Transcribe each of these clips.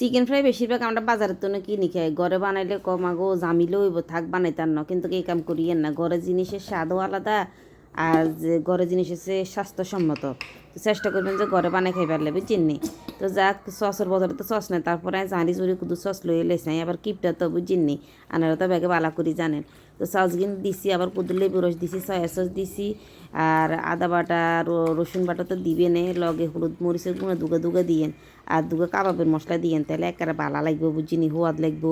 Chicken fry বেশিরভাগ আমরা বাজারের তো কিনি খাই, ঘরে বানাইলে কমাগো জামিলেও হইব থাক বানাইতার না, কিন্তু এই কাম করিয়েন না। ঘরের জিনিসের স্বাদও আলাদা, আর যে ঘরের জিনিস হচ্ছে স্বাস্থ্যসম্মত। তো চেষ্টা করবেন যে ঘরে বানাই খাই পারলে বুঝছেন নি। তো যাক সসের বদলে তো সস নেই, তারপরে জাঁড়ি জুড়ি কুদু সস লইয়ে লেস নাই, আবার কিপটা তো বুঝছেন নি, আনারা তো ব্যাগে বালা করি জানেন। তো সসগিন দিছি, আবার কুদু লেবু রস দিছি, সয়া সস দিছি, আর আদা বাটা রসুন বাটা তো দিবেন, লগে হলুদ মরিচের গুঁড়ো দুগা দুগা দিয়েন, আর দুগা কাবাবের মশলা দিয়েন, তাহলে একেবারে বালা লাগবে বুঝিনি, হোয়াদ লাগবো।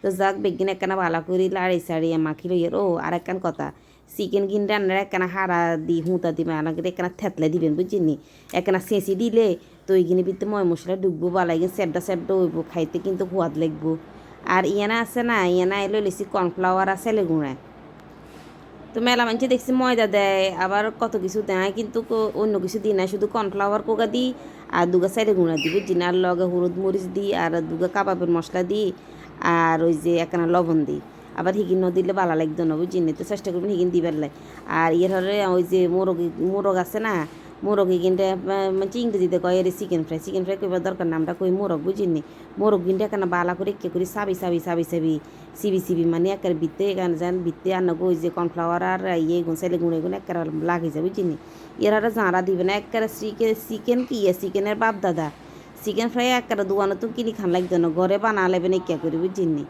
তো যাক বেগিন একখানা বালা করি লাড়ি সাড়িয়ে মাখি লইয়ের। ও আর একখান কথা, চিকেন কিন রান্নার একখানা হাড়া দি হুঁতা দিবেন, আমাকে একখানা থেতলে দিবেন বুঝিনি। একখানা চেঁচি দিলে তো ওইখানে ভিতরে ময় মশলা ডুববো, বালাই গিয়ে স্যাড্ডা স্যাড্ডা হইব, খাইতে কিন্তু হোয়াদ লাগবো। আর ইয়ানা আছে না, ইয়ানা এলো লেছি কর্নফ্লাওয়ার আর ছেলে গুঁড়া। তো মেলা মানুষে দেখছি ময়দা দেয়, আবার কত কিছু দেয়, কিন্তু অন্য কিছু দিই না, শুধু কর্নফ্লাওয়ার কোকা দিই আর দুগা সাইডে গুঁড়া দিই বুঝছি না, আর লগে হলুদ মরিচ দিই, আর দুগা কাবাবের মশলা দিই, আর ওই যে একখানা লবণ দিই। আবার হিগিন ন দিলে ভালো লাগতো না বুঝছি না, তো চেষ্টা করবেন হিগিন দিবার লাই। আর ইয়ের হলে ওই যে মোরগ আছে না, মোরগ হিগিনটা মানে ইংরেজিতে কয় এর চিকেন ফ্রাই। চিকেন ফ্রাই কইবার দরকার না, আমরা কই মোরগ বুঝিনি। মোরগ গিনটা এখানে বালা করে কে করি সাবি সাবি সাবি সাবি সিবি সিবি মানে একের ভিত্তে এখানে যান ভিত্তে আর না ওই যে কর্নফ্লাওয়ার আর ইয়ে গুণ সাইলে গুঁড়ে গুণ একের লাগে যায় বুঝিনি। এর আর জাঁড়া দিবে না একের চিকেন কি চিকেনের বাপ দাদা। চিকেন ফ্রাই একের দোকানে তো কিনি খান লাগতো না, ঘরে বানা লেবেন কে করি বুঝিনি।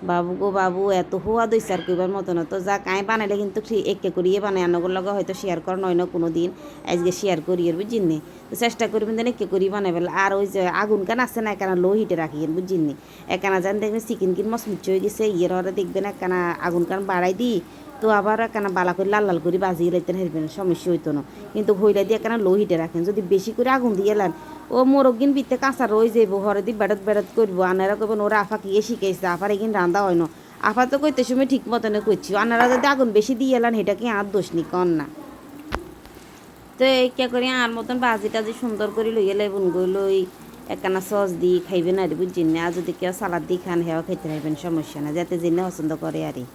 বাবু গো বাবু এত হওয়া দইছে আর কইবার মতো না। তো যাক আয় বানাইলে কিন্তু একে করিয়ে বানাই, আনগর লগে হয়তো শেয়ার করা নয় না কোনো দিন, আজকে শেয়ার করি আর বুঝিনি। তো চেষ্টা করবেন যেন একে করি বানাইবেন। আর ওই যে আগুন কান আছে না, একখানা লো হিটে রাখিয়েন বুঝিনি। একখানা যান দেখবেন চিকেন কিন মচমুচ হয়ে গেছে, ইয়ের হরে দেখবেন একখানা আগুন কান বাড়াই দিই, তো আবার একখানা বালা করে লাল লাল করে বাজিয়ে লাইতেন হেরবেন, সমস্যা হইতো না। কিন্তু হইলে দিয়ে একখানা লো হিটে রাখেন, যদি বেশি করে আগুন দিয়ে এলেন ও মোরগিন বিতে কাঁচা রয়ে যাইব, হরে দিয়ে বেড়াত বেড়াত করবো। আনারা করবেন ওরা আফা কি শিখাইছে, আফার এগিন রান্দা হয় না। আফা তো কইতে সময় ঠিক মতনে করছি, আনারা যদি আগুন বেশি দিয়ে এলেন সেটা কি আর দোষ নি কন না। তো এই কে করি আর মতন বাজি টাজি সুন্দর করে লইয়ে লাইবুন গই লই একখানা সস দিই খাইবেন আর বুঝছেন না। আর যদি কেউ সালাদ দিয়ে খান হেও খাইতে পারবেন, সমস্যা না, যাতে জিনে পছন্দ করে আরই।